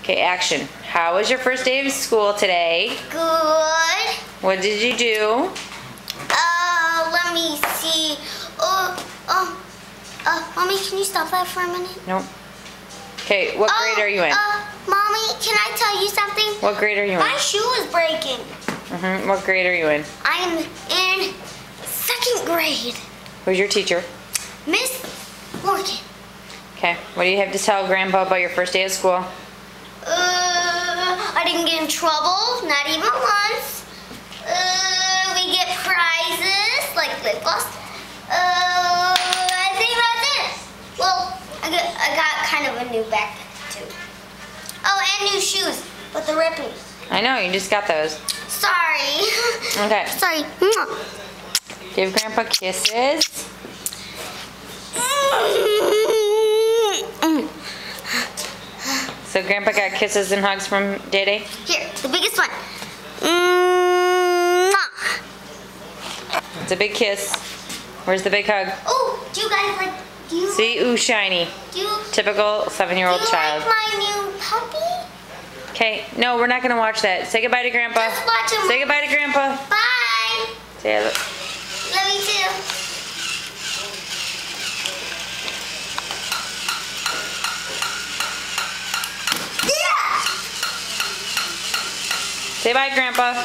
Okay, action. How was your first day of school today? Good. What did you do? Let me see. Mommy, can you stop that for a minute? Nope. Okay, what grade are you in? Mommy, can I tell you something? What grade are you in? My shoe is breaking. What grade are you in? I'm in 2nd grade. Who's your teacher? Miss Morgan. Okay, what do you have to tell Grandpa about your first day of school? I didn't get in trouble, not even once. We get prizes, like lip gloss. I think that's it. Well, I got kind of a new backpack too. Oh, and new shoes, but the ripping. I know, you just got those. Sorry. Okay. Sorry. Give Grandpa kisses. So Grandpa got kisses and hugs from Day-Day? Here, the biggest one. It's a big kiss. Where's the big hug? Oh, do you guys like, See, ooh, shiny. Typical 7-year-old child. Do you like my new puppy? Okay, no, we're not gonna watch that. Say goodbye to Grandpa. Just watch him. Say goodbye to Grandpa. Bye. Say hello. Love you too. Say bye, Grandpa.